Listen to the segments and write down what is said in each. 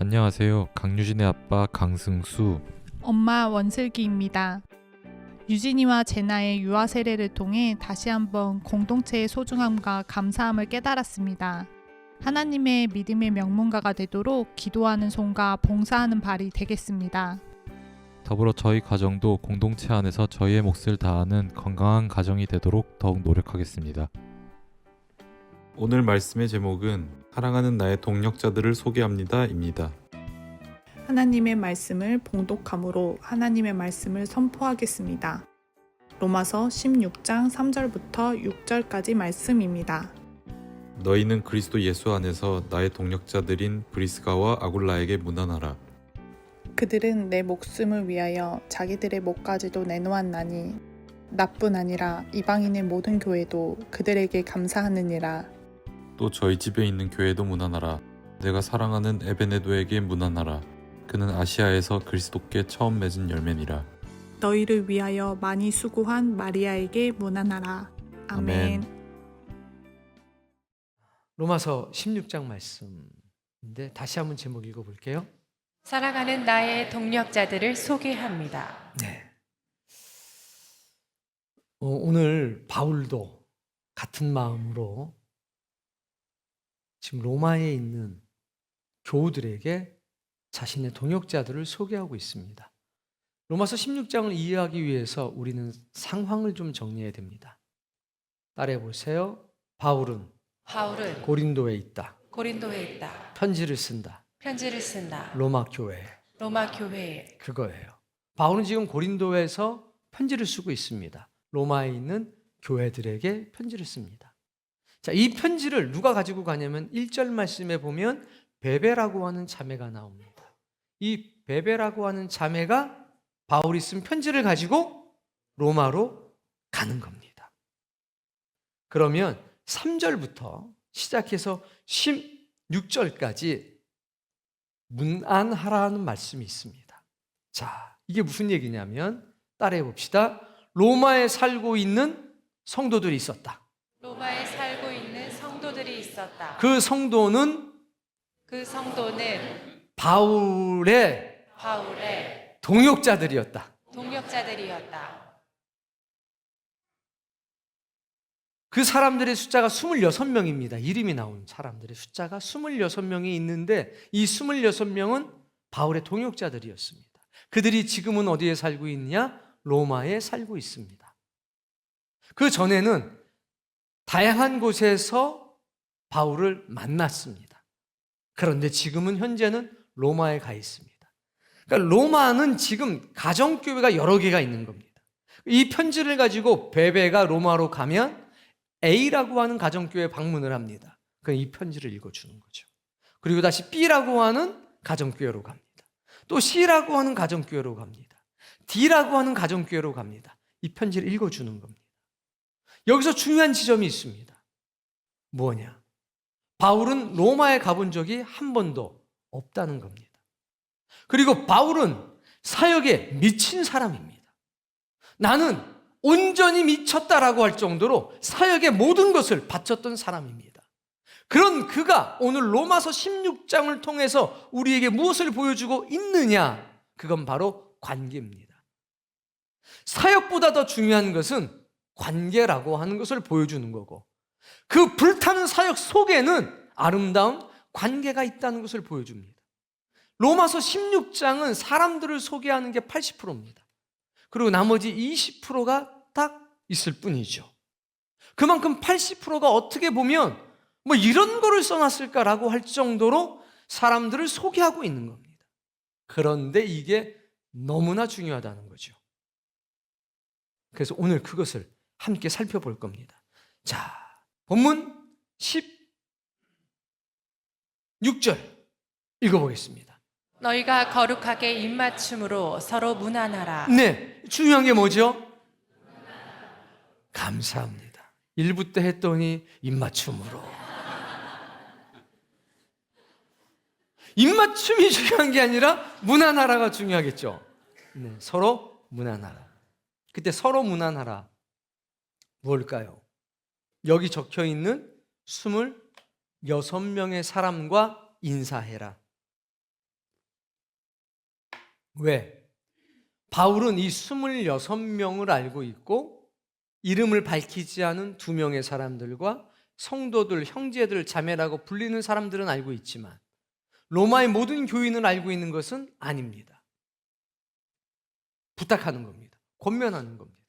안녕하세요. 강유진의 아빠 강승수. 엄마 원슬기입니다. 유진이와 제나의 유아 세례를 통해 다시 한번 공동체의 소중함과 감사함을 깨달았습니다. 하나님의 믿음의 명문가가 되도록 기도하는 손과 봉사하는 발이 되겠습니다. 더불어 저희 가정도 공동체 안에서 저희의 몫을 다하는 건강한 가정이 되도록 더욱 노력하겠습니다. 오늘 말씀의 제목은 사랑하는 나의 동력자들을 소개합니다입니다. 하나님의 말씀을 봉독함으로 하나님의 말씀을 선포하겠습니다. 로마서 16장 3절부터 6절까지 말씀입니다. 너희는 그리스도 예수 안에서 나의 동력자들인 브리스가와 아굴라에게 문안하라. 그들은 내 목숨을 위하여 자기들의 목까지도 내놓았나니 나뿐 아니라 이방인의 모든 교회도 그들에게 감사하느니라. 또 저희 집에 있는 교회도 문안하라. 내가 사랑하는 에베네도에게 문안하라. 그는 아시아에서 그리스도께 처음 맺은 열매니라. 너희를 위하여 많이 수고한 마리아에게 문안하라. 아멘. 로마서 16장 말씀인데 다시 한번 제목 읽어볼게요. 사랑하는 나의 동력자들을 소개합니다. 네. 오늘 바울도 같은 마음으로 지금 로마에 있는 교우들에게 자신의 동역자들을 소개하고 있습니다. 로마서 16장을 이해하기 위해서 우리는 상황을 좀 정리해야 됩니다. 따라해 보세요. 바울은 고린도에 있다. 고린도에 있다. 편지를 쓴다. 편지를 쓴다. 로마 교회에. 로마 교회에. 그거예요. 바울은 지금 고린도에서 편지를 쓰고 있습니다. 로마에 있는 교회들에게 편지를 씁니다. 자, 이 편지를 누가 가지고 가냐면 1절 말씀에 보면 베베라고 하는 자매가 나옵니다. 이 베베라고 하는 자매가 바울이 쓴 편지를 가지고 로마로 가는 겁니다. 그러면 3절부터 시작해서 16절까지 문안하라는 말씀이 있습니다. 자, 이게 무슨 얘기냐면 따라해 봅시다. 로마에 살고 있는 성도들이 있었다. 로마에 살고 있는 성도들이 있었다. 그 성도는 바울의 동역자들이었다. 동력자들이었다. 그 사람들의 숫자가 26명입니다. 이름이 나온 사람들의 숫자가 26명이 있는데 이 26명은 바울의 동역자들이었습니다. 그들이 지금은 어디에 살고 있냐? 로마에 살고 있습니다. 그 전에는 다양한 곳에서 바울을 만났습니다. 그런데 지금은 현재는 로마에 가 있습니다. 그러니까 로마는 지금 가정교회가 여러 개가 있는 겁니다. 이 편지를 가지고 베베가 로마로 가면 A라고 하는 가정교회 방문을 합니다. 그럼 이 편지를 읽어주는 거죠. 그리고 다시 B라고 하는 가정교회로 갑니다. 또 C라고 하는 가정교회로 갑니다. D라고 하는 가정교회로 갑니다. 이 편지를 읽어주는 겁니다. 여기서 중요한 지점이 있습니다. 뭐냐? 바울은 로마에 가본 적이 한 번도 없다는 겁니다. 그리고 바울은 사역에 미친 사람입니다. 나는 온전히 미쳤다라고 할 정도로 사역의 모든 것을 바쳤던 사람입니다. 그런 그가 오늘 로마서 16장을 통해서 우리에게 무엇을 보여주고 있느냐? 그건 바로 관계입니다. 사역보다 더 중요한 것은 관계라고 하는 것을 보여주는 거고 그 불타는 사역 속에는 아름다운 관계가 있다는 것을 보여줍니다. 로마서 16장은 사람들을 소개하는 게 80%입니다. 그리고 나머지 20%가 딱 있을 뿐이죠. 그만큼 80%가 어떻게 보면 뭐 이런 거를 써놨을까라고 할 정도로 사람들을 소개하고 있는 겁니다. 그런데 이게 너무나 중요하다는 거죠. 그래서 오늘 그것을 함께 살펴볼 겁니다. 자, 본문 16절 읽어보겠습니다. 너희가 거룩하게 입맞춤으로 서로 문안하라. 네, 중요한 게 뭐죠? 감사합니다. 1부 때 했더니 입맞춤으로. 입맞춤이 중요한 게 아니라 문안하라가 중요하겠죠. 네, 서로 문안하라. 그때 서로 문안하라. 뭘까요? 여기 적혀 있는 26명의 사람과 인사해라. 왜? 바울은 이 26명을 알고 있고 이름을 밝히지 않은 2명의 사람들과 성도들, 형제들, 자매라고 불리는 사람들은 알고 있지만 로마의 모든 교인을 알고 있는 것은 아닙니다. 부탁하는 겁니다. 권면하는 겁니다.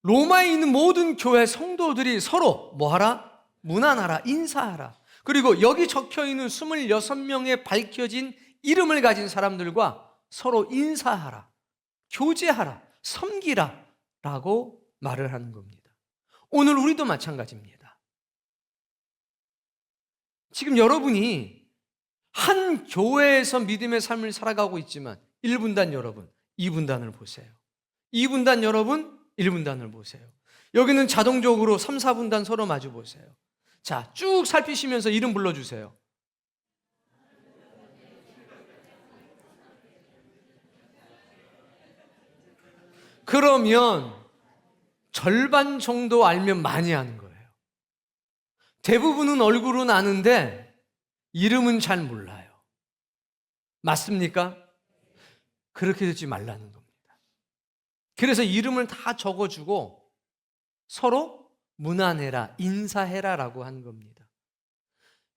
로마에 있는 모든 교회 성도들이 서로 뭐하라? 문안하라, 인사하라. 그리고 여기 적혀있는 26명의 밝혀진 이름을 가진 사람들과 서로 인사하라, 교제하라, 섬기라 라고 말을 하는 겁니다. 오늘 우리도 마찬가지입니다. 지금 여러분이 한 교회에서 믿음의 삶을 살아가고 있지만 1분단 여러분, 2분단을 보세요. 2분단 여러분, 1분단을 보세요. 여기는 자동적으로 3, 4분단 서로 마주 보세요. 자, 쭉 살피시면서 이름 불러주세요. 그러면 절반 정도 알면 많이 하는 거예요. 대부분은 얼굴은 아는데 이름은 잘 몰라요. 맞습니까? 그렇게 되지 말라는 겁니다. 그래서 이름을 다 적어주고 서로 문안해라, 인사해라라고 하는 겁니다.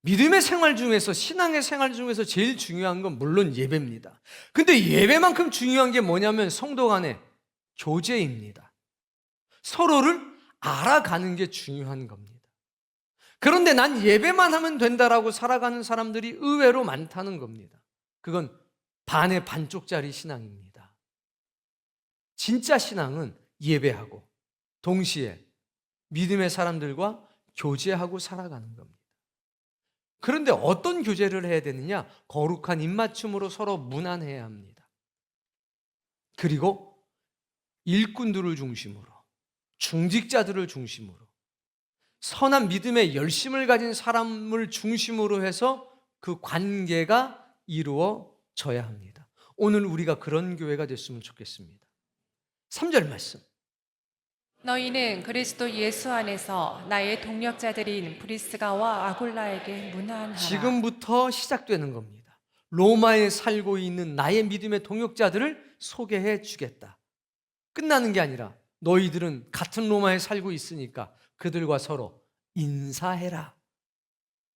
믿음의 생활 중에서, 신앙의 생활 중에서 제일 중요한 건 물론 예배입니다. 근데 예배만큼 중요한 게 뭐냐면 성도 간의 교제입니다. 서로를 알아가는 게 중요한 겁니다. 그런데 난 예배만 하면 된다라고 살아가는 사람들이 의외로 많다는 겁니다. 그건 반의 반쪽짜리 신앙입니다. 진짜 신앙은 예배하고 동시에 믿음의 사람들과 교제하고 살아가는 겁니다. 그런데 어떤 교제를 해야 되느냐? 거룩한 입맞춤으로 서로 문안해야 합니다. 그리고 일꾼들을 중심으로, 중직자들을 중심으로, 선한 믿음의 열심을 가진 사람을 중심으로 해서 그 관계가 이루어져야 합니다. 오늘 우리가 그런 교회가 됐으면 좋겠습니다. 3절 말씀. 너희는 그리스도 예수 안에서 나의 동력자들인 브리스가와 아굴라에게 문안하라. 지금부터 시작되는 겁니다. 로마에 살고 있는 나의 믿음의 동역자들을 소개해 주겠다. 끝나는 게 아니라 너희들은 같은 로마에 살고 있으니까 그들과 서로 인사해라.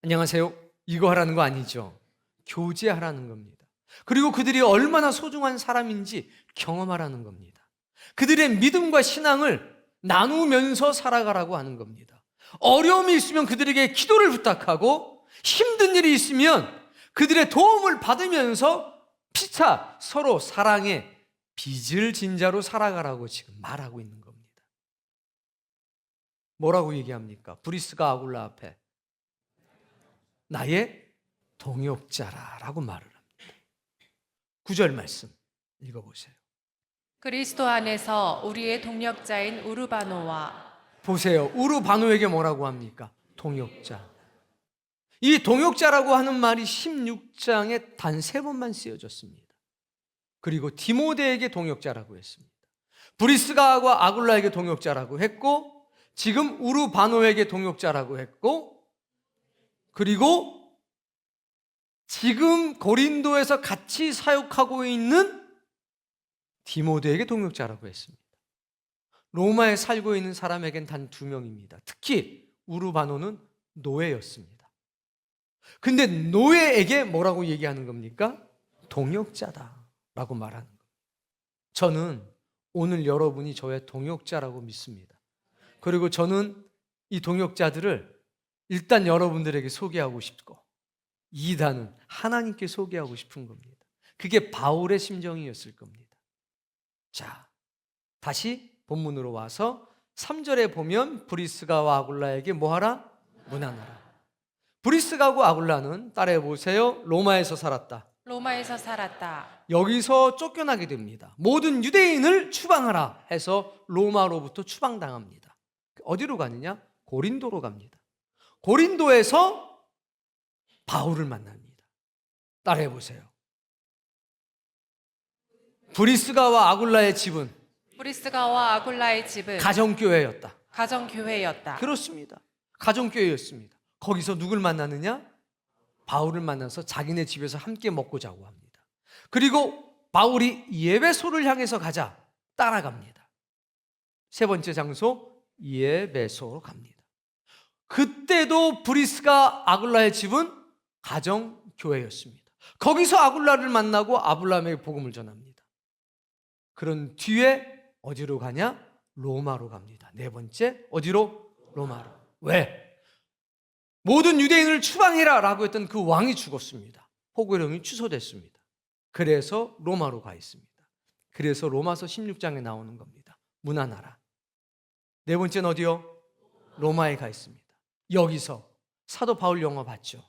안녕하세요. 이거 하라는 거 아니죠. 교제하라는 겁니다. 그리고 그들이 얼마나 소중한 사람인지 경험하라는 겁니다. 그들의 믿음과 신앙을 나누면서 살아가라고 하는 겁니다. 어려움이 있으면 그들에게 기도를 부탁하고 힘든 일이 있으면 그들의 도움을 받으면서 피차 서로 사랑의 빚을 진 자로 살아가라고 지금 말하고 있는 겁니다. 뭐라고 얘기합니까? 브리스가 아굴라 앞에 나의 동역자라라고 말을 합니다. 9절 말씀 읽어보세요. 그리스도 안에서 우리의 동력자인 우르바노와 보세요. 우르바노에게 뭐라고 합니까? 동역자. 이 동역자라고 하는 말이 16장에 단 3번만 쓰여졌습니다. 그리고 디모데에게 동역자라고 했습니다. 브리스가와 아굴라에게 동역자라고 했고, 지금 우르바노에게 동역자라고 했고, 그리고 지금 고린도에서 같이 사역하고 있는 디모데에게 동역자라고 했습니다. 로마에 살고 있는 사람에겐 단 2명입니다. 특히 우르바노는 노예였습니다. 근데 노예에게 뭐라고 얘기하는 겁니까? 동역자다라고 말하는 겁니다. 저는 오늘 여러분이 저의 동역자라고 믿습니다. 그리고 저는 이 동역자들을 일단 여러분들에게 소개하고 싶고 2단은 하나님께 소개하고 싶은 겁니다. 그게 바울의 심정이었을 겁니다. 자, 다시 본문으로 와서 3절에 보면 브리스가와 아굴라에게 뭐하라? 문안하라. 브리스가와 아굴라는 따라해 보세요. 로마에서 살았다. 로마에서 살았다. 여기서 쫓겨나게 됩니다. 모든 유대인을 추방하라 해서 로마로부터 추방당합니다. 어디로 가느냐? 고린도로 갑니다. 고린도에서 바울을 만납니다. 따라해 보세요. 브리스가와 아굴라의 집은 브리스가와 아굴라의 집은 가정교회였다. 가정교회였다. 그렇습니다. 가정교회였습니다. 거기서 누굴 만나느냐? 바울을 만나서 자기네 집에서 함께 먹고 자고 합니다. 그리고 바울이 예배소를 향해서 가자 따라갑니다. 세 번째 장소 예배소로 갑니다. 그때도 브리스가 아굴라의 집은 가정교회였습니다. 거기서 아굴라를 만나고 아블라함에게 복음을 전합니다. 그런 뒤에 어디로 가냐? 로마로 갑니다. 네 번째 어디로? 로마로. 왜? 모든 유대인을 추방해라 라고 했던 그 왕이 죽었습니다. 포고령이 취소됐습니다. 그래서 로마로 가 있습니다. 그래서 로마서 16장에 나오는 겁니다. 문안하라. 네 번째는 어디요? 로마에 가 있습니다. 여기서 사도 바울 영화 봤죠?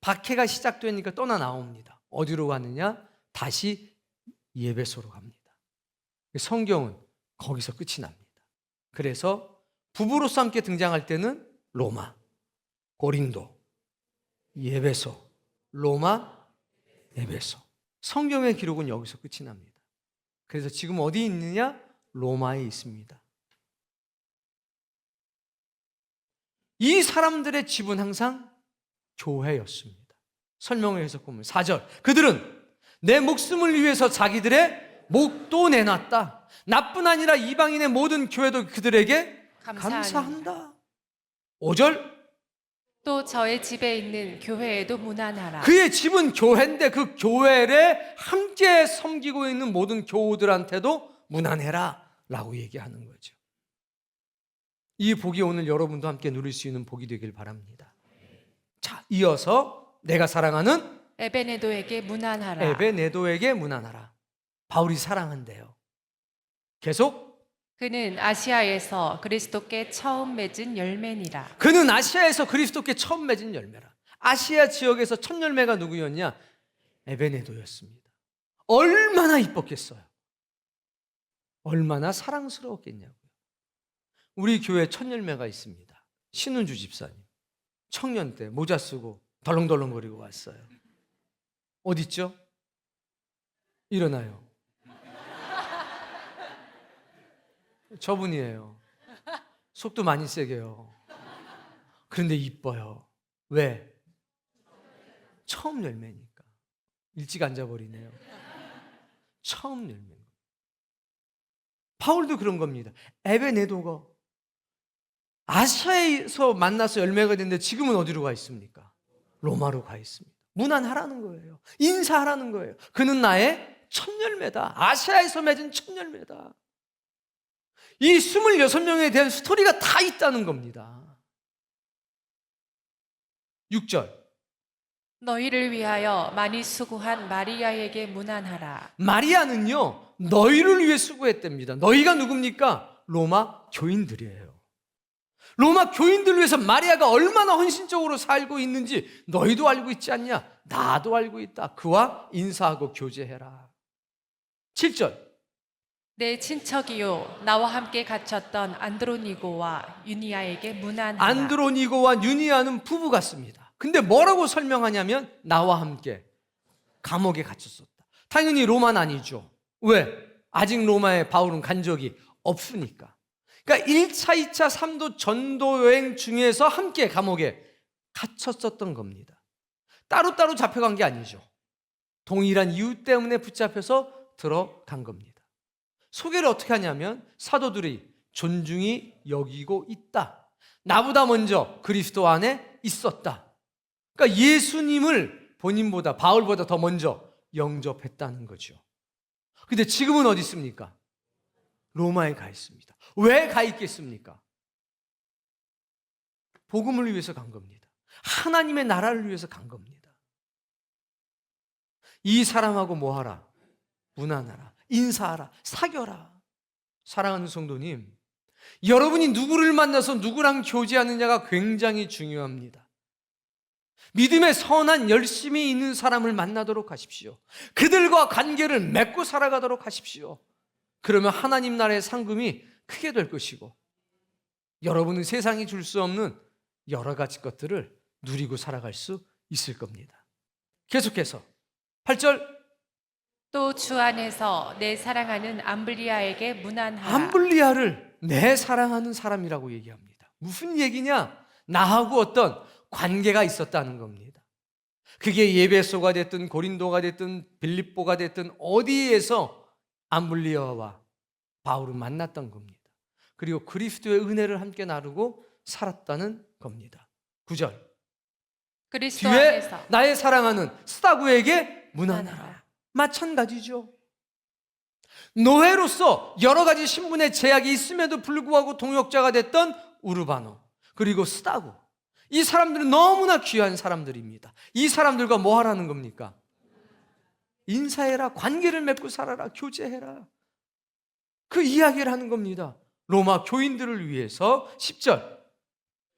박해가 시작되니까 떠나 나옵니다. 어디로 가느냐? 다시 예배소로 갑니다. 성경은 거기서 끝이 납니다. 그래서 부부로서 함께 등장할 때는 로마, 고린도, 예배소, 로마, 예배소. 성경의 기록은 여기서 끝이 납니다. 그래서 지금 어디 있느냐? 로마에 있습니다. 이 사람들의 집은 항상 교회였습니다. 설명을 해서 보면 4절, 그들은 내 목숨을 위해서 자기들의 목도 내놨다. 나뿐 아니라 이방인의 모든 교회도 그들에게 감사한다. 5절, 또 저의 집에 있는 교회에도 문안하라. 그의 집은 교회인데 그 교회를 함께 섬기고 있는 모든 교우들한테도 문안해라 라고 얘기하는 거죠. 이 복이 오늘 여러분도 함께 누릴 수 있는 복이 되길 바랍니다. 자, 이어서 내가 사랑하는 에베네도에게 문안하라. 에베네도에게 문안하라. 바울이 사랑한대요. 계속 그는 아시아에서 그리스도께 처음 맺은 열매니라. 그는 아시아에서 그리스도께 처음 맺은 열매라. 아시아 지역에서 첫 열매가 누구였냐? 에베네도였습니다. 얼마나 이뻤겠어요. 얼마나 사랑스러웠겠냐고요. 우리 교회 첫 열매가 있습니다. 신은주 집사님. 청년 때 모자 쓰고 덜렁덜렁거리고 왔어요. 어디 있죠? 일어나요. 저분이에요. 속도 많이 세게요. 그런데 이뻐요. 왜? 처음 열매니까. 일찍 앉아버리네요. 처음 열매. 바울도 그런 겁니다. 에베네도가 아시아에서 만나서 열매가 됐는데 지금은 어디로 가 있습니까? 로마로 가 있습니다. 문안하라는 거예요. 인사하라는 거예요. 그는 나의 첫 열매다. 아시아에서 맺은 첫 열매다. 이 26명에 대한 스토리가 다 있다는 겁니다. 6절, 너희를 위하여 많이 수고한 마리아에게 문안하라. 마리아는요 너희를 위해 수고했답니다. 너희가 누굽니까? 로마 교인들이에요. 로마 교인들을 위해서 마리아가 얼마나 헌신적으로 살고 있는지 너희도 알고 있지 않냐? 나도 알고 있다. 그와 인사하고 교제해라. 7절, 내 친척이요 나와 함께 갇혔던 안드로니고와 유니아에게 문안하라. 안드로니고와 유니아는 부부 같습니다. 근데 뭐라고 설명하냐면 나와 함께 감옥에 갇혔었다. 당연히 로마는 아니죠. 왜? 아직 로마에 바울은 간 적이 없으니까. 그러니까 1차, 2차, 3도 전도 여행 중에서 함께 감옥에 갇혔었던 겁니다. 따로따로 잡혀간 게 아니죠. 동일한 이유 때문에 붙잡혀서 들어간 겁니다. 소개를 어떻게 하냐면 사도들이 존중이 여기고 있다. 나보다 먼저 그리스도 안에 있었다. 그러니까 예수님을 본인보다 바울보다 더 먼저 영접했다는 거죠. 근데 지금은 어디 있습니까? 로마에 가 있습니다. 왜 가 있겠습니까? 복음을 위해서 간 겁니다. 하나님의 나라를 위해서 간 겁니다. 이 사람하고 뭐 하라? 문안하라. 인사하라. 사겨라. 사랑하는 성도님, 여러분이 누구를 만나서 누구랑 교제하느냐가 굉장히 중요합니다. 믿음의 선한 열심이 있는 사람을 만나도록 하십시오. 그들과 관계를 맺고 살아가도록 하십시오. 그러면 하나님 나라의 상금이 크게 될 것이고 여러분은 세상이 줄 수 없는 여러 가지 것들을 누리고 살아갈 수 있을 겁니다. 계속해서 8절, 또 주 안에서 내 사랑하는 암블리아에게 문안하라. 암블리아를 내 사랑하는 사람이라고 얘기합니다. 무슨 얘기냐? 나하고 어떤 관계가 있었다는 겁니다. 그게 예배소가 됐든 고린도가 됐든 빌립보가 됐든 어디에서 암블리아와 바울을 만났던 겁니다. 그리고 그리스도의 은혜를 함께 나누고 살았다는 겁니다. 9절. 그리스도 뒤에 안에서 나의 사랑하는 스타구에게 문안하라. 마찬가지죠. 노예로서 여러 가지 신분의 제약이 있음에도 불구하고 동역자가 됐던 우르바노, 그리고 스타구. 이 사람들은 너무나 귀한 사람들입니다. 이 사람들과 뭐 하라는 겁니까? 인사해라, 관계를 맺고 살아라, 교제해라. 그 이야기를 하는 겁니다. 로마 교인들을 위해서. 10절.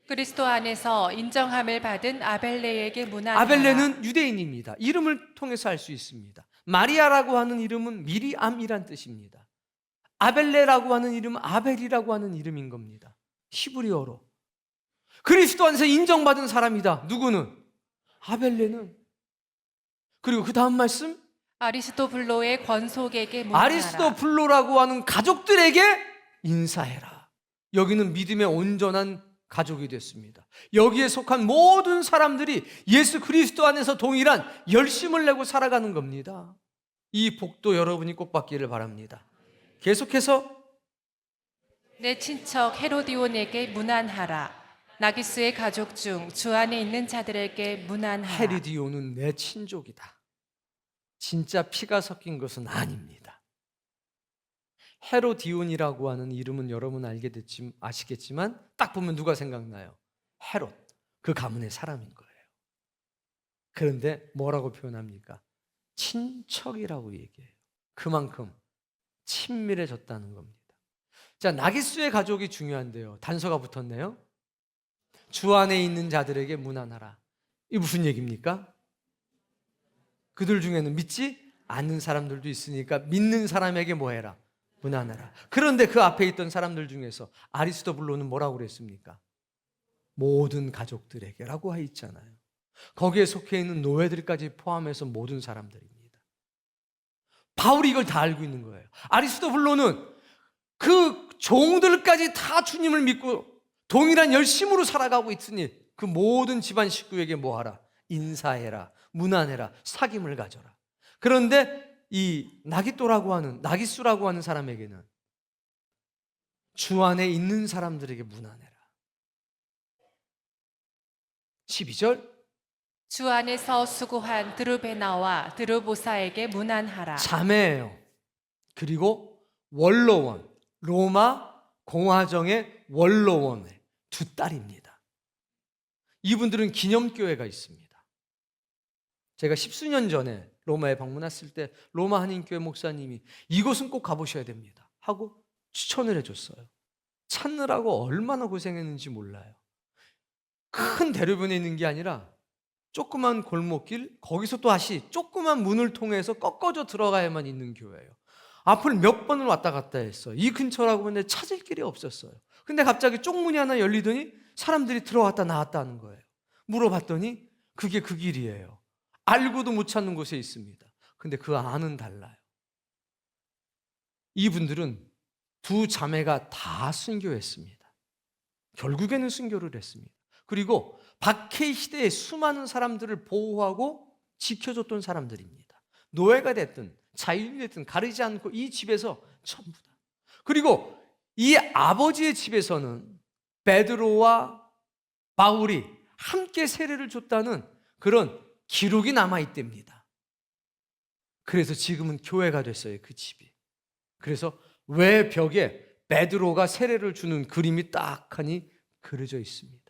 그리스도 안에서 인정함을 받은 아벨레에게 문안하라. 아벨레는 유대인입니다. 이름을 통해서 알 수 있습니다. 마리아라고 하는 이름은 미리암이란 뜻입니다. 아벨레라고 하는 이름은 아벨이라고 하는 이름인 겁니다. 히브리어로. 그리스도 안에서 인정받은 사람이다. 누구는? 아벨레는. 그리고 그 다음 말씀, 아리스토블로의 권속에게 문안하라. 아리스토블로라고 하는 가족들에게 인사해라. 여기는 믿음의 온전한 가족이 됐습니다. 여기에 속한 모든 사람들이 예수 그리스도 안에서 동일한 열심을 내고 살아가는 겁니다. 이 복도 여러분이 꼭 받기를 바랍니다. 계속해서 내 친척 헤로디온에게 문안하라. 나기스의 가족 중 주 안에 있는 자들에게 문안하라. 헤리디오는 내 친족이다. 진짜 피가 섞인 것은 아닙니다. 헤로디온이라고 하는 이름은 여러분 아시겠지만 딱 보면 누가 생각나요? 헤롯, 그 가문의 사람인 거예요. 그런데 뭐라고 표현합니까? 친척이라고 얘기해요. 그만큼 친밀해졌다는 겁니다. 자, 나기스의 가족이 중요한데요. 단서가 붙었네요. 주 안에 있는 자들에게 문안하라. 이게 무슨 얘기입니까? 그들 중에는 믿지 않는 사람들도 있으니까 믿는 사람에게 뭐 해라? 문안하라. 그런데 그 앞에 있던 사람들 중에서 아리스토블로는 뭐라고 그랬습니까? 모든 가족들에게라고 하 있잖아요. 거기에 속해 있는 노예들까지 포함해서 모든 사람들입니다. 바울이 이걸 다 알고 있는 거예요. 아리스토블로는 그 종들까지 다 주님을 믿고 동일한 열심으로 살아가고 있으니 그 모든 집안 식구에게 뭐 하라? 인사해라, 문안해라, 사귐을 가져라. 그런데 이 나기스라고 하는 사람에게는 주 안에 있는 사람들에게 문안해라. 12절. 주 안에서 수고한 드루베나와 드루보사에게 문안하라. 자매예요. 그리고 원로원, 로마 공화정의 원로원의 두 딸입니다. 이분들은 기념교회가 있습니다. 제가 10수년 전에 로마에 방문했을 때 로마 한인교회 목사님이 이곳은 꼭 가보셔야 됩니다 하고 추천을 해줬어요. 찾느라고 얼마나 고생했는지 몰라요. 큰 대로변에 있는 게 아니라 조그만 골목길, 거기서 또 다시 조그만 문을 통해서 꺾어져 들어가야만 있는 교회예요. 앞을 몇 번을 왔다 갔다 했어요. 이 근처라고 했는데 찾을 길이 없었어요. 근데 갑자기 쪽문이 하나 열리더니 사람들이 들어왔다 나왔다 하는 거예요. 물어봤더니 그게 그 길이에요. 알고도 못 찾는 곳에 있습니다. 근데 그 안은 달라요. 이분들은 두 자매가 다 순교했습니다. 결국에는 순교를 했습니다. 그리고 박해 시대에 수많은 사람들을 보호하고 지켜줬던 사람들입니다. 노예가 됐든 자유인이 됐든 가리지 않고 이 집에서 전부 다. 그리고 이 아버지의 집에서는 베드로와 바울이 함께 세례를 줬다는 그런 기록이 남아있답니다. 그래서 지금은 교회가 됐어요, 그 집이. 그래서 외벽에 베드로가 세례를 주는 그림이 딱 하니 그려져 있습니다.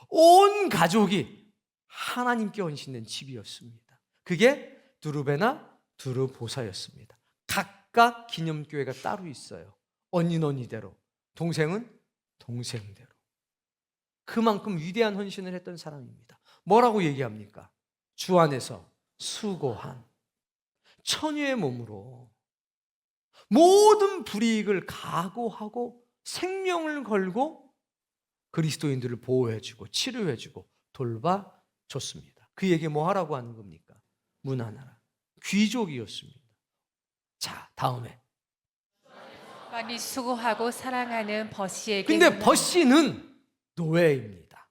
온 가족이 하나님께 헌신된 집이었습니다. 그게 두루베나 두루보사였습니다. 각각 기념교회가 따로 있어요. 언니는 언니대로, 동생은 동생대로. 그만큼 위대한 헌신을 했던 사람입니다. 뭐라고 얘기합니까? 주 안에서 수고한 처녀의 몸으로 모든 불이익을 각오하고 생명을 걸고 그리스도인들을 보호해주고 치료해주고 돌봐줬습니다. 그에게 뭐 하라고 하는 겁니까? 문안하라. 귀족이었습니다. 자, 다음에 많이 수고하고 사랑하는 버시에게 근데 버시는 노예입니다.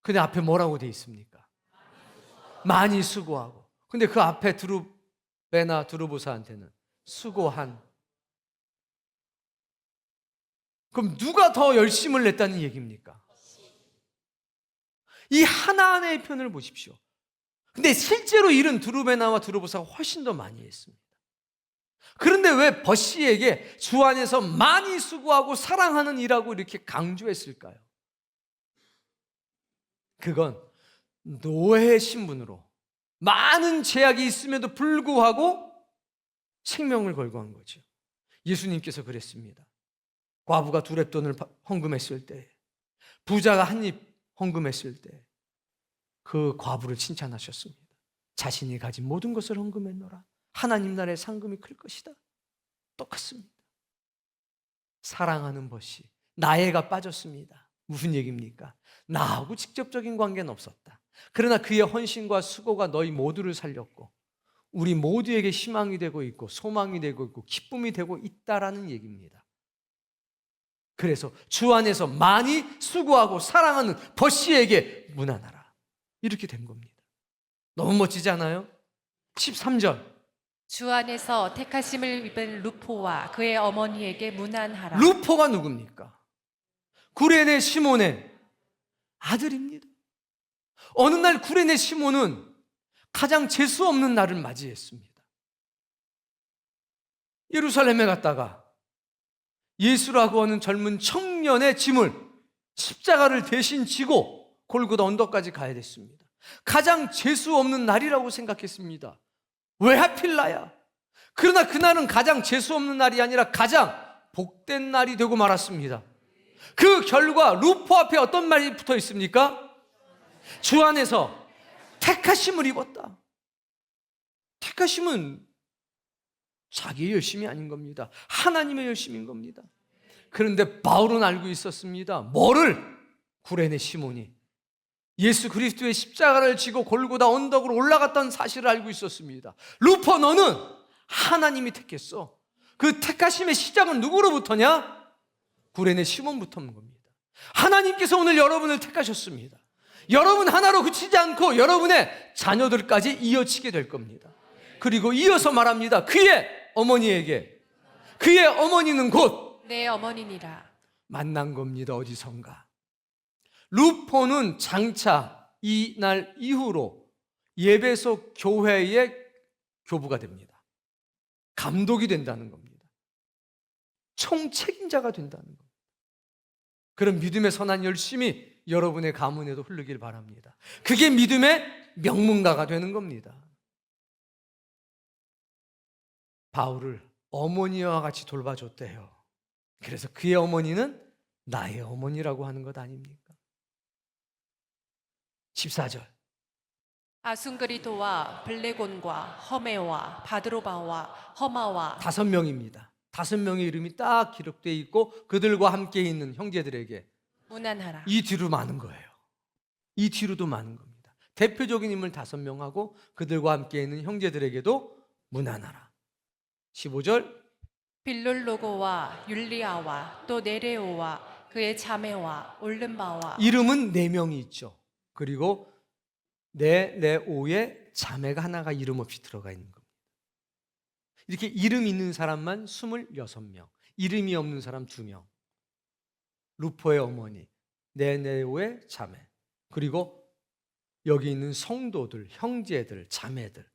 근데 앞에 뭐라고 돼 있습니까? 많이 수고하고. 근데 그 앞에 드루베나 드루보사한테는 수고한. 그럼 누가 더 열심을 냈다는 얘기입니까? 이 하나하나의 편을 보십시오. 근데 실제로 일은 드루베나와 드루보사가 훨씬 더 많이 했습니다. 그런데 왜 버시에게 주 안에서 많이 수고하고 사랑하는 일하고 이렇게 강조했을까요? 그건 노예의 신분으로 많은 제약이 있음에도 불구하고 생명을 걸고 한 거죠. 예수님께서 그랬습니다. 과부가 2렙돈을 헌금했을 때, 부자가 1입 헌금했을 때 그 과부를 칭찬하셨습니다. 자신이 가진 모든 것을 헌금했노라. 하나님 나라의 상금이 클 것이다. 똑같습니다. 사랑하는 벗이 나애가 빠졌습니다. 무슨 얘기입니까? 나하고 직접적인 관계는 없었다. 그러나 그의 헌신과 수고가 너희 모두를 살렸고 우리 모두에게 희망이 되고 있고 소망이 되고 있고 기쁨이 되고 있다라는 얘기입니다. 그래서 주 안에서 많이 수고하고 사랑하는 벗씨에게 문안하라. 이렇게 된 겁니다. 너무 멋지지 않아요? 13절. 주 안에서 택하심을 입은 루포와 그의 어머니에게 문안하라. 루포가 누굽니까? 구레네 시몬의 아들입니다. 어느 날 구레네 시몬은 가장 재수 없는 날을 맞이했습니다. 예루살렘에 갔다가 예수라고 하는 젊은 청년의 짐을 십자가를 대신 지고 골고다 언덕까지 가야 됐습니다. 가장 재수 없는 날이라고 생각했습니다. 왜 하필 나야? 그러나 그날은 가장 재수 없는 날이 아니라 가장 복된 날이 되고 말았습니다. 그 결과 루포 앞에 어떤 말이 붙어 있습니까? 주 안에서 택하심을 입었다. 택하심은 자기의 열심이 아닌 겁니다. 하나님의 열심인 겁니다. 그런데 바울은 알고 있었습니다. 뭐를? 구레네 시몬이 예수 그리스도의 십자가를 지고 골고다 언덕으로 올라갔다는 사실을 알고 있었습니다. 루포, 너는 하나님이 택했어. 그 택하심의 시작은 누구로부터냐? 구레네 시몬부터인 겁니다. 하나님께서 오늘 여러분을 택하셨습니다. 여러분 하나로 그치지 않고 여러분의 자녀들까지 이어지게 될 겁니다. 그리고 이어서 말합니다. 그의 어머니에게, 그의 어머니는 곧 내 어머니니라. 만난 겁니다. 어디선가. 루포는 장차 이날 이후로 예배소 교회의 교부가 됩니다. 감독이 된다는 겁니다. 총책임자가 된다는 겁니다. 그런 믿음의 선한 열심이 여러분의 가문에도 흐르길 바랍니다. 그게 믿음의 명문가가 되는 겁니다. 바울을 어머니와 같이 돌봐줬대요. 그래서 그의 어머니는 나의 어머니라고 하는 것 아닙니까? 14절. 아순그리도와 블레곤과 허메와 바드로바와 허마와 5명입니다. 5명의 이름이 딱 기록되어 있고 그들과 함께 있는 형제들에게 문안하라. 이 뒤로 많은 거예요. 이 뒤로도 많은 겁니다. 대표적인 인물 5명하고 그들과 함께 있는 형제들에게도 문안하라. 15절. 빌룰로고와 율리아와 또 네레오와 그의 자매와 올른바와 이름은 4명이 있죠. 그리고 네레오의 자매가 하나가 이름 없이 들어가 있는 겁니다. 이렇게 이름 있는 사람만 26명, 이름이 없는 사람 2명. 루포의 어머니, 네레오의 자매, 그리고 여기 있는 성도들, 형제들, 자매들,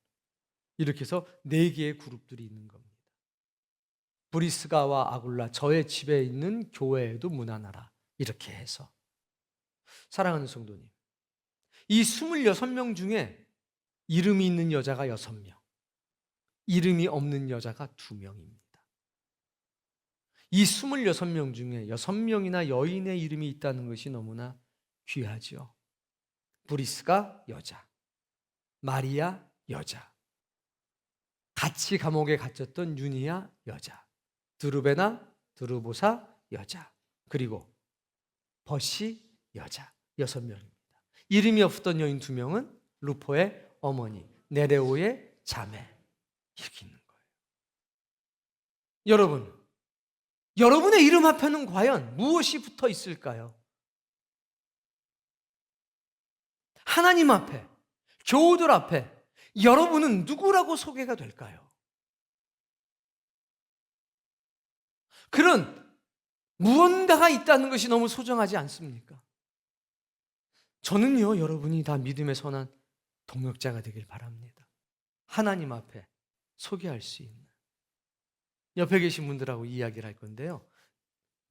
이렇게 해서 4개의 그룹들이 있는 겁니다. 브리스가와 아굴라, 저의 집에 있는 교회에도 문안하라. 이렇게 해서. 사랑하는 성도님, 이 26명 중에 이름이 있는 여자가 6명, 이름이 없는 여자가 2명입니다. 이 26명 중에 6명이나 여인의 이름이 있다는 것이 너무나 귀하죠. 브리스가 여자, 마리아 여자, 같이 감옥에 갇혔던 유니아 여자, 드루베나 드루보사 여자, 그리고 벗이 여자, 6명입니다. 이름이 없었던 여인 2명은 루포의 어머니, 네레오의 자매, 이렇게 있는 거예요. 여러분, 여러분의 이름 앞에는 과연 무엇이 붙어 있을까요? 하나님 앞에 교우들 앞에 여러분은 누구라고 소개가 될까요? 그런 무언가가 있다는 것이 너무 소중하지 않습니까? 저는요, 여러분이 다 믿음의 선한 동역자가 되길 바랍니다. 하나님 앞에 소개할 수 있는. 옆에 계신 분들하고 이야기를 할 건데요.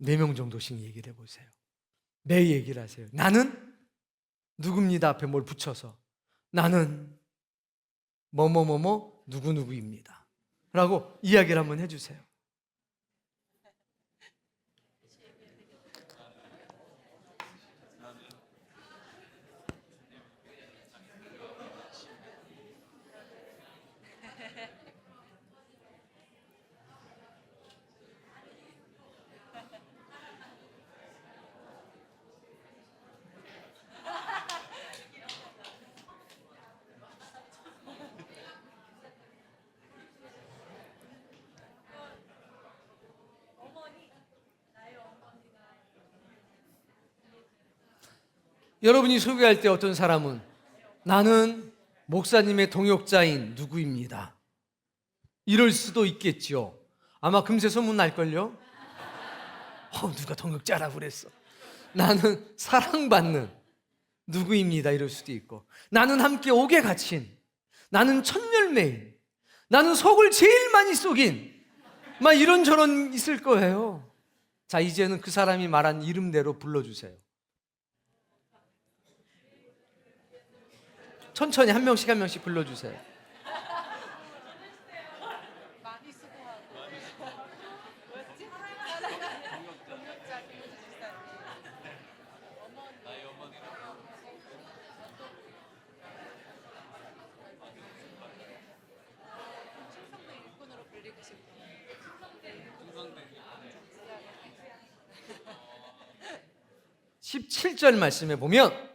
4명 정도씩 얘기를 해보세요. 내 얘기를 하세요. 나는 누굽니다 앞에 뭘 붙여서 나는 뭐뭐뭐뭐 누구누구입니다 라고 이야기를 한번 해주세요. 여러분이 소개할 때 어떤 사람은 나는 목사님의 동역자인 누구입니다. 이럴 수도 있겠죠. 아마 금세 소문 날걸요. 누가 동역자라고 그랬어. 나는 사랑받는 누구입니다. 이럴 수도 있고, 나는 함께 옥에 갇힌, 나는 첫열매인, 나는 속을 제일 많이 속인, 막 이런저런 있을 거예요. 자, 이제는 그 사람이 말한 이름대로 불러주세요. 천천히 한 명씩 한 명씩 불러주세요. (17절) 말씀에 보면,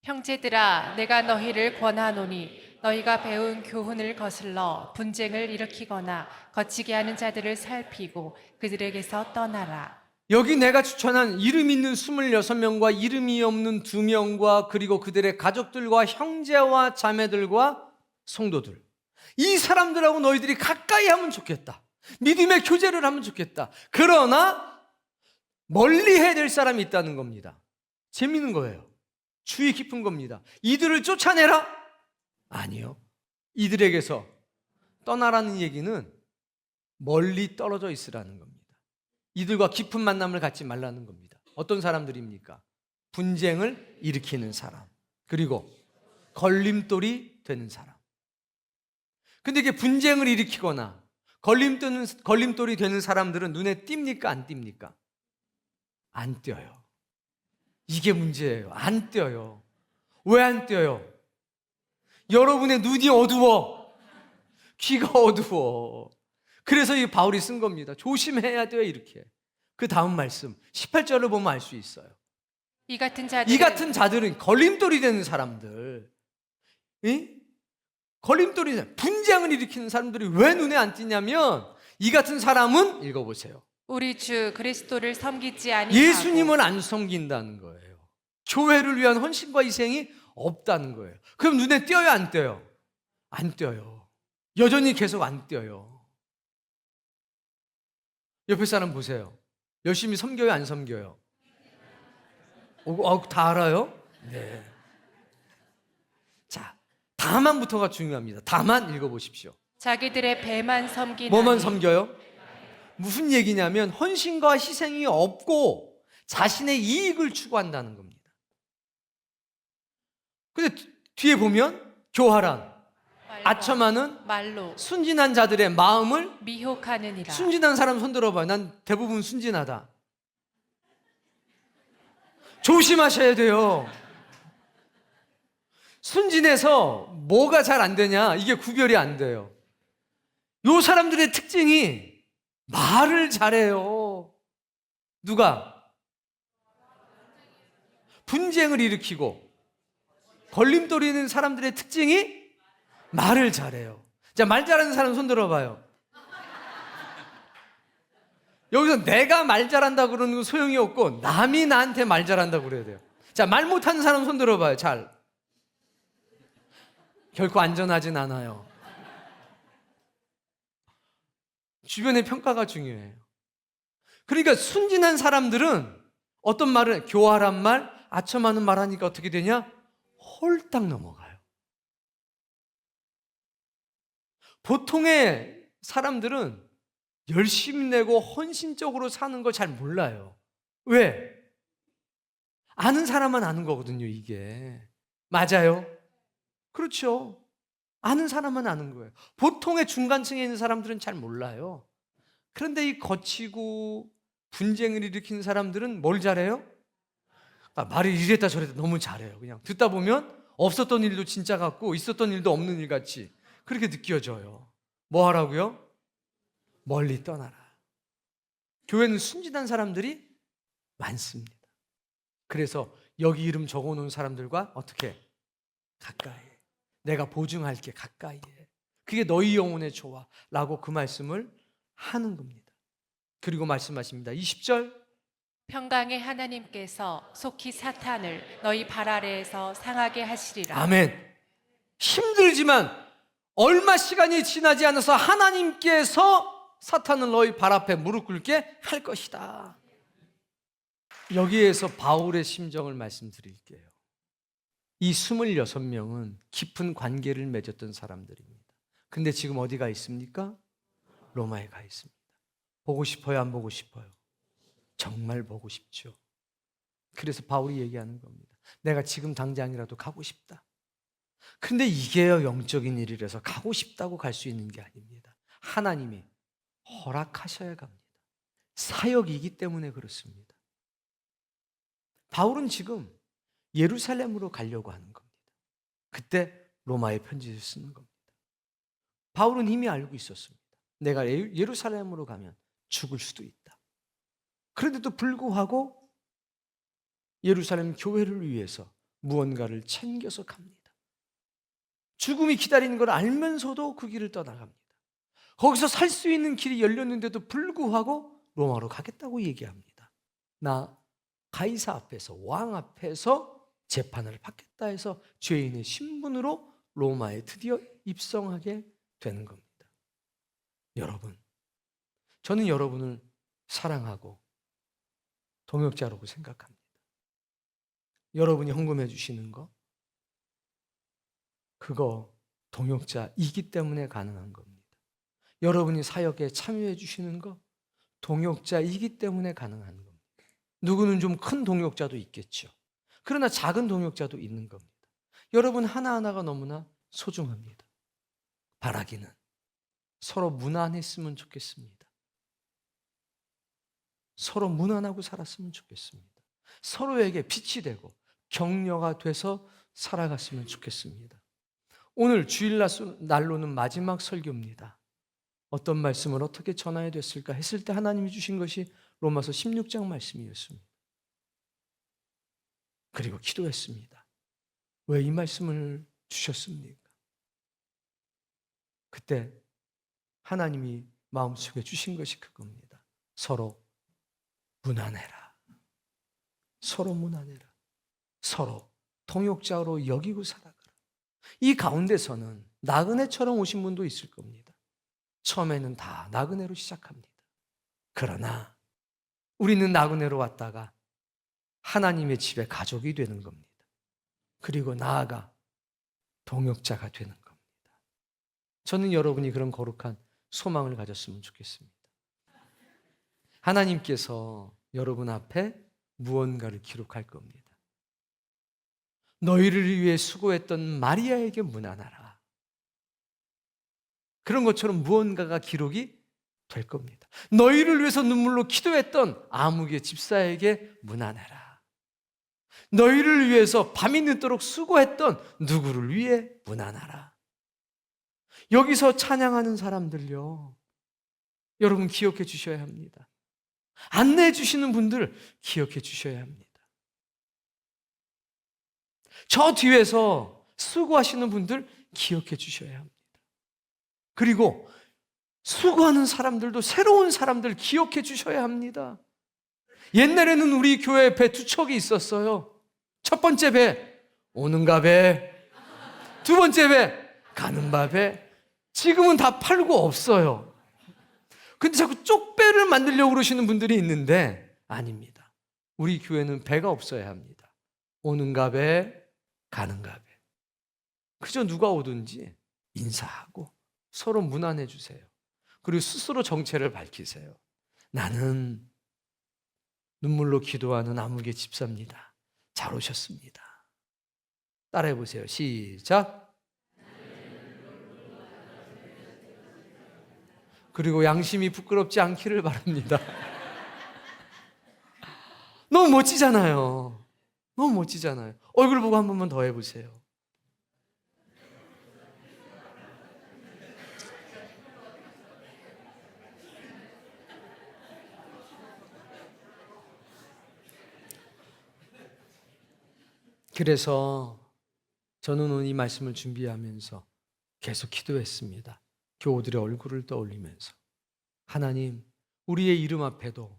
형제들아 내가 너희를 권하노니 너희가 배운 교훈을 거슬러 분쟁을 일으키거나 거치게 하는 자들을 살피고 그들에게서 떠나라. 여기 내가 추천한 이름 있는 26명과 이름이 없는 2명과 그리고 그들의 가족들과 형제와 자매들과 성도들, 이 사람들하고 너희들이 가까이 하면 좋겠다. 믿음의 교제를 하면 좋겠다. 그러나 멀리 해야 될 사람이 있다는 겁니다. 재밌는 거예요. 주의 깊은 겁니다. 이들을 쫓아내라? 아니요. 이들에게서 떠나라는 얘기는 멀리 떨어져 있으라는 겁니다. 이들과 깊은 만남을 갖지 말라는 겁니다. 어떤 사람들입니까? 분쟁을 일으키는 사람, 그리고 걸림돌이 되는 사람. 근데 이게 분쟁을 일으키거나 걸림돌이 되는 사람들은 눈에 띕니까? 안 띕니까? 안 띄어요. 이게 문제예요. 안 띄어요. 왜 안 띄어요? 여러분의 눈이 어두워, 귀가 어두워. 그래서 이 바울이 쓴 겁니다. 조심해야 돼요. 이렇게. 그 다음 말씀 18절을 보면 알 수 있어요. 이 같은 자들은 걸림돌이 되는 사람들, 걸림돌이 되는, 분쟁을 일으키는 사람들이 왜 눈에 안 띄냐면, 이 같은 사람은 읽어보세요. 우리 주 그리스도를 섬기지 아니하고 예수님을 안 섬긴다는 거예요. 교회를 위한 헌신과 희생이 없다는 거예요. 그럼 눈에 띄어요, 안 띄어요? 안 띄어요. 여전히 계속 안 띄어요. 옆에 사람 보세요. 열심히 섬겨요, 안 섬겨요? 다 알아요? 네. 자, 다만부터가 중요합니다. 다만 읽어보십시오. 자기들의 배만 섬기나니. 뭐만 섬겨요? 무슨 얘기냐면 헌신과 희생이 없고 자신의 이익을 추구한다는 겁니다. 근데 뒤에 보면 교활한, 아첨하는, 말로 순진한 자들의 마음을 미혹하느니라. 순진한 사람 손 들어봐요. 난 대부분 순진하다. 조심하셔야 돼요. 순진해서 뭐가 잘 안 되냐, 이게 구별이 안 돼요. 요 사람들의 특징이 말을 잘해요. 누가? 분쟁을 일으키고 걸림돌이 있는 사람들의 특징이 말을 잘해요. 자, 말 잘하는 사람 손 들어봐요. 여기서 내가 말 잘한다 그러는 건 소용이 없고 남이 나한테 말 잘한다고 그래야 돼요. 자, 말 못하는 사람 손 들어봐요. 잘. 결코 안전하진 않아요. 주변의 평가가 중요해요. 그러니까 순진한 사람들은 어떤 말을 교활한 말, 아첨하는 말 하니까 어떻게 되냐? 홀딱 넘어가요. 보통의 사람들은 열심히 내고 헌신적으로 사는 걸 잘 몰라요. 왜? 아는 사람만 아는 거거든요, 이게. 맞아요? 그렇죠. 아는 사람만 아는 거예요. 보통의 중간층에 있는 사람들은 잘 몰라요. 그런데 이 거치고 분쟁을 일으킨 사람들은 뭘 잘해요? 말을 이랬다 저랬다 너무 잘해요. 그냥 듣다 보면 없었던 일도 진짜 같고 있었던 일도 없는 일 같이 그렇게 느껴져요. 뭐 하라고요? 멀리 떠나라. 교회는 순진한 사람들이 많습니다. 그래서 여기 이름 적어놓은 사람들과 어떻게? 가까이 해. 내가 보증할게. 가까이 해. 그게 너희 영혼의 조화 라고 그 말씀을 하는 겁니다. 그리고 말씀하십니다. 20절 평강의 하나님께서 속히 사탄을 너희 발 아래에서 상하게 하시리라. 아멘. 힘들지만 얼마 시간이 지나지 않아서 하나님께서 사탄을 너희 발 앞에 무릎 꿇게 할 것이다. 여기에서 바울의 심정을 말씀드릴게요. 이 26명은 깊은 관계를 맺었던 사람들입니다. 근데 지금 어디 가 있습니까? 로마에 가 있습니다. 보고 싶어요? 안 보고 싶어요? 정말 보고 싶죠. 그래서 바울이 얘기하는 겁니다. 내가 지금 당장이라도 가고 싶다. 근데 이게요, 영적인 일이라서 가고 싶다고 갈 수 있는 게 아닙니다. 하나님이 허락하셔야 갑니다. 사역이기 때문에 그렇습니다. 바울은 지금 예루살렘으로 가려고 하는 겁니다. 그때 로마에 편지를 쓰는 겁니다. 바울은 이미 알고 있었습니다. 내가 예루살렘으로 가면 죽을 수도 있다. 그런데도 불구하고 예루살렘 교회를 위해서 무언가를 챙겨서 갑니다. 죽음이 기다리는 걸 알면서도 그 길을 떠나갑니다. 거기서 살 수 있는 길이 열렸는데도 불구하고 로마로 가겠다고 얘기합니다. 나 가이사 앞에서, 왕 앞에서 재판을 받겠다 해서 죄인의 신분으로 로마에 드디어 입성하게 되는 겁니다. 여러분, 저는 여러분을 사랑하고 동역자라고 생각합니다. 여러분이 헌금해 주시는 거, 그거 동역자이기 때문에 가능한 겁니다. 여러분이 사역에 참여해 주시는 거, 동역자이기 때문에 가능한 겁니다. 누구는 좀 큰 동역자도 있겠죠. 그러나 작은 동역자도 있는 겁니다. 여러분 하나하나가 너무나 소중합니다. 바라기는 서로 무난했으면 좋겠습니다. 서로 무난하고 살았으면 좋겠습니다. 서로에게 빛이 되고 격려가 돼서 살아갔으면 좋겠습니다. 오늘 주일날로는 마지막 설교입니다. 어떤 말씀을 어떻게 전해야 됐을까 했을 때 하나님이 주신 것이 로마서 16장 말씀이었습니다. 그리고 기도했습니다. 왜 이 말씀을 주셨습니까? 그때 하나님이 마음속에 주신 것이 그겁니다. 서로 무난해라. 서로 무난해라. 서로 동역자로 여기고 살아가라. 이 가운데서는 나그네처럼 오신 분도 있을 겁니다. 처음에는 다 나그네로 시작합니다. 그러나 우리는 나그네로 왔다가 하나님의 집에 가족이 되는 겁니다. 그리고 나아가 동역자가 되는 겁니다. 저는 여러분이 그런 거룩한 소망을 가졌으면 좋겠습니다. 하나님께서 여러분 앞에 무언가를 기록할 겁니다. 너희를 위해 수고했던 마리아에게 문안하라. 그런 것처럼 무언가가 기록이 될 겁니다. 너희를 위해서 눈물로 기도했던 아무개 집사에게 문안해라. 너희를 위해서 밤이 늦도록 수고했던 누구를 위해 문안하라. 여기서 찬양하는 사람들요, 여러분 기억해 주셔야 합니다. 안내해 주시는 분들 기억해 주셔야 합니다. 저 뒤에서 수고하시는 분들 기억해 주셔야 합니다. 그리고 수고하는 사람들도 새로운 사람들 기억해 주셔야 합니다. 옛날에는 우리 교회에 배 두 척이 있었어요. 첫 번째 배, 오는가 배. 두 번째 배, 가는 밥에 지금은 다 팔고 없어요. 근데 자꾸 쪽배를 만들려고 그러시는 분들이 있는데 아닙니다. 우리 교회는 배가 없어야 합니다. 오는 갑에 가는 갑에 그저 누가 오든지 인사하고 서로 문안해 주세요. 그리고 스스로 정체를 밝히세요. 나는 눈물로 기도하는 아무개 집사입니다. 잘 오셨습니다. 따라해 보세요. 시작. 그리고 양심이 부끄럽지 않기를 바랍니다. 너무 멋지잖아요. 너무 멋지잖아요. 얼굴 보고 한 번만 더 해보세요. 그래서 저는 오늘 이 말씀을 준비하면서 계속 기도했습니다. 교우들의 얼굴을 떠올리면서 하나님, 우리의 이름 앞에도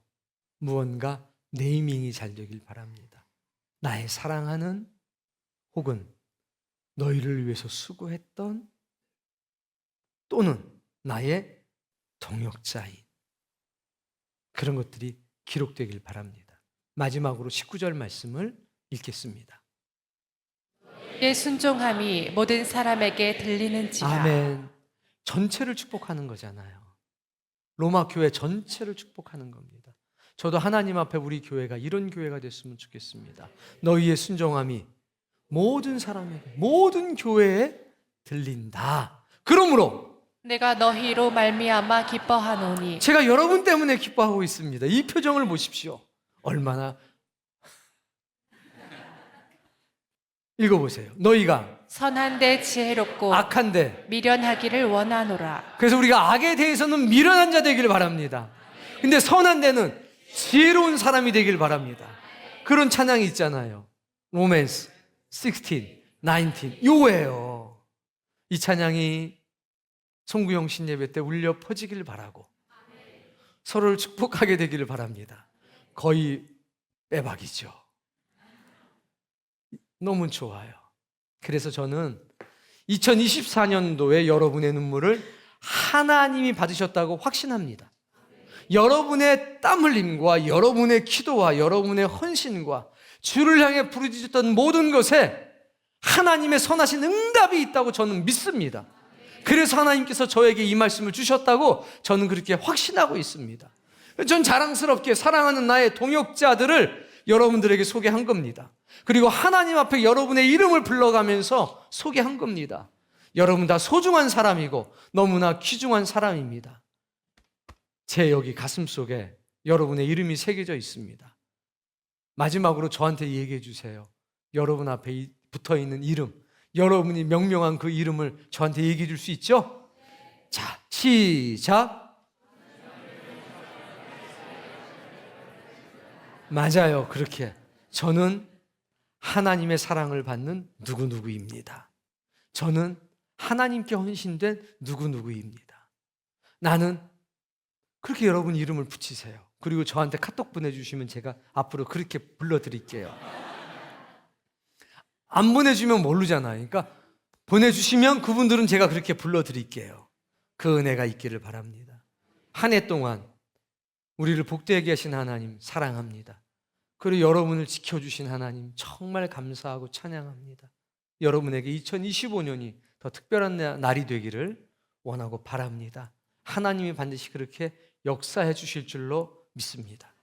무언가 네이밍이 잘 되길 바랍니다. 나의 사랑하는 혹은 너희를 위해서 수고했던 또는 나의 동역자인 그런 것들이 기록되길 바랍니다. 마지막으로 19절 말씀을 읽겠습니다. 의 순종함이 모든 사람에게 들리는지라. 아멘. 전체를 축복하는 거잖아요. 로마 교회 전체를 축복하는 겁니다. 저도 하나님 앞에 우리 교회가 이런 교회가 됐으면 좋겠습니다. 너희의 순종함이 모든 사람에게, 모든 교회에 들린다. 그러므로 내가 너희로 말미암아 기뻐하노니. 제가 여러분 때문에 기뻐하고 있습니다. 이 표정을 보십시오. 얼마나 읽어보세요. 너희가 선한데 지혜롭고 악한데 미련하기를 원하노라. 그래서 우리가 악에 대해서는 미련한 자 되기를 바랍니다. 근데 선한 데는 지혜로운 사람이 되길 바랍니다. 그런 찬양이 있잖아요. 로맨스 16, 19 요예요. 이 찬양이 송구영 신예배 때 울려 퍼지길 바라고 서로를 축복하게 되기를 바랍니다. 거의 빼박이죠. 너무 좋아요. 그래서 저는 2024년도에 여러분의 눈물을 하나님이 받으셨다고 확신합니다. 여러분의 땀 흘림과 여러분의 기도와 여러분의 헌신과 주를 향해 부르짖었던 모든 것에 하나님의 선하신 응답이 있다고 저는 믿습니다. 그래서 하나님께서 저에게 이 말씀을 주셨다고 저는 그렇게 확신하고 있습니다. 전 자랑스럽게 사랑하는 나의 동역자들을 여러분들에게 소개한 겁니다. 그리고 하나님 앞에 여러분의 이름을 불러가면서 소개한 겁니다. 여러분 다 소중한 사람이고 너무나 귀중한 사람입니다. 제 여기 가슴 속에 여러분의 이름이 새겨져 있습니다. 마지막으로 저한테 얘기해 주세요. 여러분 앞에 붙어있는 이름, 여러분이 명명한 그 이름을 저한테 얘기해 줄 수 있죠? 자, 시작. 맞아요. 그렇게 저는 하나님의 사랑을 받는 누구누구입니다. 저는 하나님께 헌신된 누구누구입니다. 나는 그렇게 여러분 이름을 붙이세요. 그리고 저한테 카톡 보내주시면 제가 앞으로 그렇게 불러드릴게요. 안 보내주면 모르잖아요. 그러니까 보내주시면 그분들은 제가 그렇게 불러드릴게요. 그 은혜가 있기를 바랍니다. 한 해 동안 우리를 복되게 하신 하나님 사랑합니다. 그리고 여러분을 지켜주신 하나님 정말 감사하고 찬양합니다. 여러분에게 2025년이 더 특별한 날이 되기를 원하고 바랍니다. 하나님이 반드시 그렇게 역사해 주실 줄로 믿습니다.